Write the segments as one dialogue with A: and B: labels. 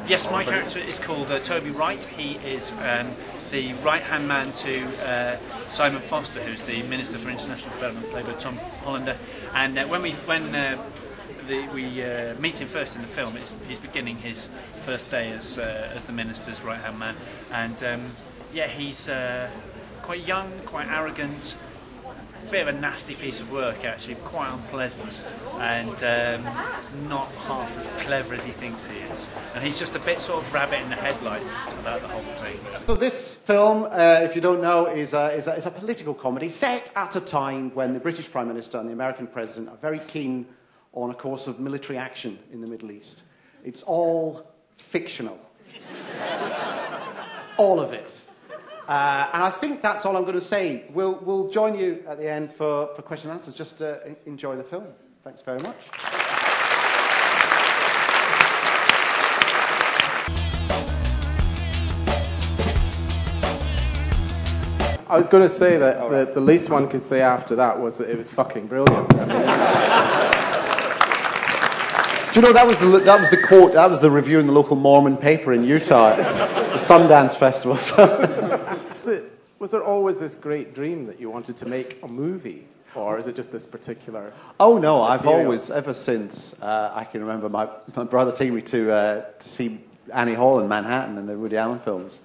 A: Yes, my character is called Toby Wright. He is the right-hand man to Simon Foster, who's the Minister for International Development, played by Tom Hollander. And when we meet him first in the film, he's beginning his first day as the Minister's right-hand man. And yeah, he's quite young, quite arrogant, a bit of a nasty piece of work actually, quite unpleasant, and not half as clever as he thinks he is. And he's just a bit sort of rabbit in the headlights about the whole thing.
B: So this film, if you don't know, is a political comedy set at a time when the British Prime Minister and the American President are very keen on a course of military action in the Middle East. It's all fictional. All of it. And I think that's all I'm going to say. We'll join you at the end for question and answers. Just enjoy the film. Thanks very much.
C: I was going to say that the least one could say after that was that it was fucking brilliant. I mean,
B: do you know that was the quote? That was the review in the local Mormon paper in Utah, the Sundance Festival.
C: Was there always this great dream that you wanted to make a movie, or is it just this particular?
B: Oh no, I've
C: material?
B: always, ever since I can remember, my brother taking me to see Annie Hall in Manhattan and the Woody Allen films,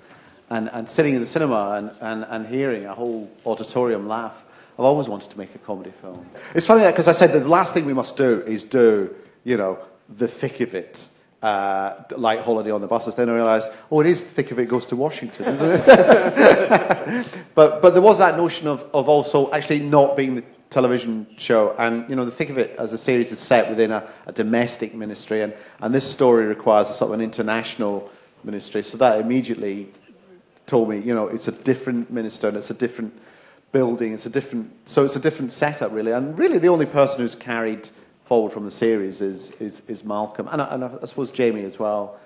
B: and sitting in the cinema and hearing a whole auditorium laugh. I've always wanted to make a comedy film. It's funny because I said the last thing we must do is do, you know, the thick of it. Like Holiday on the Buses, then I realised, oh, it is thick of it goes to Washington, isn't it? but there was that notion of also actually not being the television show, and you know, the thick of it as a series is set within a domestic ministry, and this story requires a sort of an international ministry, so that immediately told me, you know, it's a different minister and it's a different building, it's a different setup really, and really the only person who's carried forward from the series is Malcolm, and I suppose Jamie as well.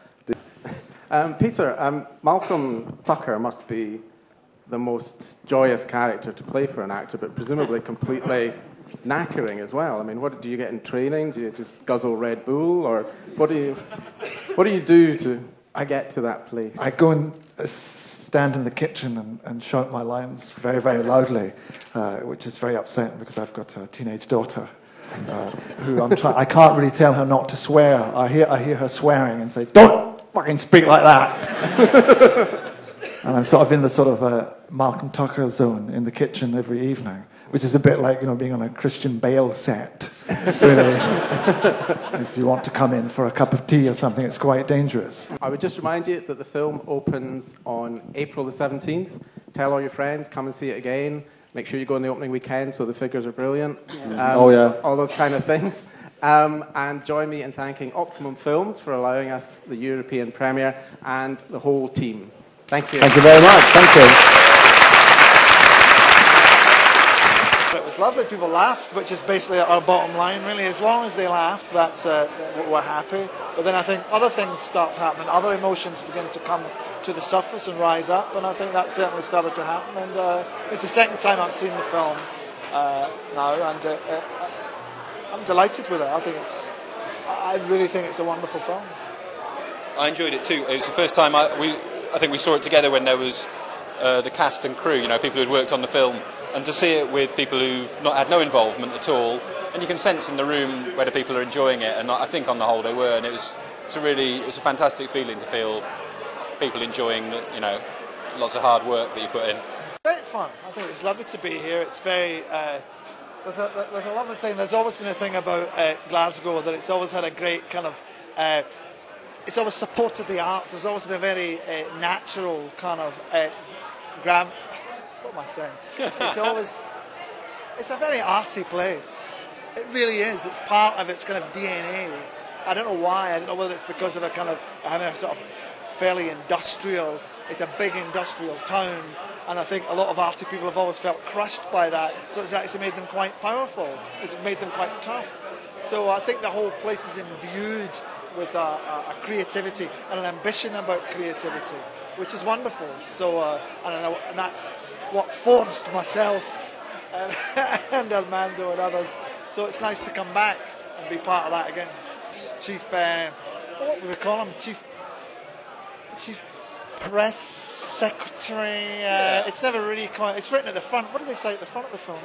C: Peter, Malcolm Tucker must be the most joyous character to play for an actor, but presumably completely knackering as well. I mean, what do you get in training? Do you just guzzle Red Bull, or what do you do to get to that place?
D: I go and stand in the kitchen and shout my lines very, very loudly, which is very upsetting because I've got a teenage daughter. Who I can't really tell her not to swear. I hear her swearing and say, "Don't fucking speak like that." And I'm sort of in the sort of Malcolm Tucker zone in the kitchen every evening, which is a bit like, you know, being on a Christian Bale set. Really, if you want to come in for a cup of tea or something, it's quite dangerous.
C: I would just remind you that the film opens on April the 17th. Tell all your friends, come and see it again. Make sure you go in the opening weekend so the figures are brilliant.
B: Oh, yeah.
C: All those kind of things. And join me in thanking Optimum Films for allowing us the European premiere and the whole team. Thank you.
B: Thank you very much. Thank you.
E: It was lovely. People laughed, which is basically our bottom line, really. As long as they laugh, that's we're happy. But then I think other things start happening. Other emotions begin to come to the surface and rise up, and I think that certainly started to happen. And it's the second time I've seen the film now, and I'm delighted with it. I really think it's a wonderful film.
F: I enjoyed it too. It was the first time I think we saw it together when there was the cast and crew, you know, people who'd worked on the film, and to see it with people who've not had no involvement at all, and you can sense in the room whether people are enjoying it, and I think on the whole they were, and it was a fantastic feeling to feel people enjoying, you know, lots of hard work that you put in.
E: Very fun. I think it's lovely to be here. It's very there's a lovely thing. There's always been a thing about Glasgow that it's always had a great kind of it's always supported the arts. There's always been a very natural kind of what am I saying? It's a very arty place. It really is. It's part of its kind of DNA. I don't know why. I don't know whether it's because of a kind of having a sort of fairly industrial. It's a big industrial town, and I think a lot of arty people have always felt crushed by that. So it's actually made them quite powerful. It's made them quite tough. So I think the whole place is imbued with a creativity and an ambition about creativity, which is wonderful. So I don't know, and that's what forced myself and Armando and others. So it's nice to come back and be part of that again. Chief, what would we call him? Chief chief press secretary. It's never really quite. It's written at the front. What do they say at the front of the film?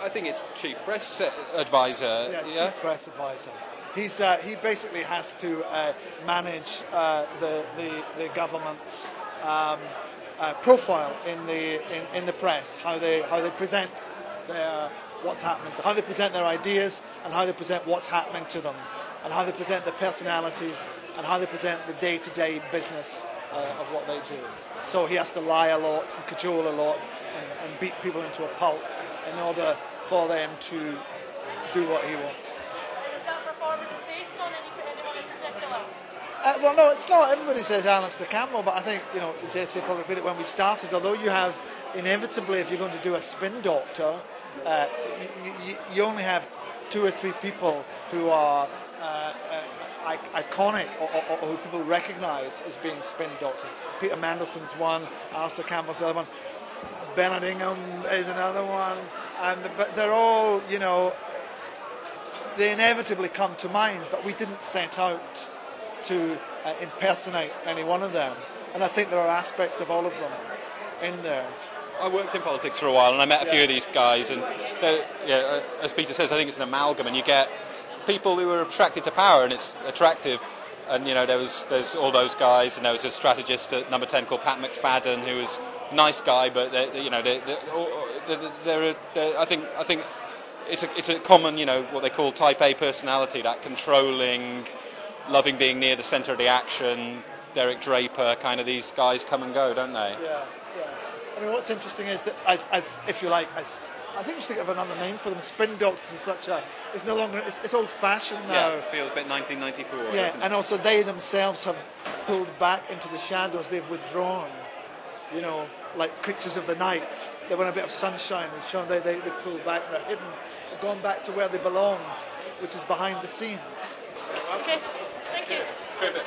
F: I think it's chief press advisor.
E: Yeah, chief press advisor. He basically has to manage the government's profile in the press, how they present what's happening, how they present their ideas, and how they present what's happening to them, and how they present their personalities, and how they present the day-to-day business of what they do. So he has to lie a lot and cajole a lot and beat people into a pulp in order for them to do what he wants.
G: Is that performance based on anyone in particular?
E: Well, no, it's not. Everybody says Alistair Campbell, but I think, JC probably did it when we started. Although you have, inevitably, if you're going to do a spin doctor, you only have 2 or 3 people who are iconic or who people recognise as being spin doctors. Peter Mandelson's one, Alistair Campbell's the other one, Bernard Ingham is another one, but they're all, they inevitably come to mind, but we didn't set out to impersonate any one of them, and I think there are aspects of all of them in there.
F: I worked in politics for a while, and I met a few of these guys, and as Peter says, I think it's an amalgam, and you get people who are attracted to power, and it's attractive. And there's all those guys, and there was a strategist at number 10 called Pat McFadden, who was a nice guy, but I think it's a common, what they call type A personality, that controlling, loving being near the centre of the action, Derek Draper, kind of these guys come and go, don't they?
E: Yeah. I mean, what's interesting is that, as if you like, I think we should think of another name for them. Spin doctors is it's no longer, it's old-fashioned now.
F: Yeah, it feels a bit 1994.
E: Yeah, and also they themselves have pulled back into the shadows. They've withdrawn, like creatures of the night. They want a bit of sunshine and shown. They pulled back. They're hidden. They've gone back to where they belonged, which is behind the scenes.
G: Okay, thank you.
F: Terrific.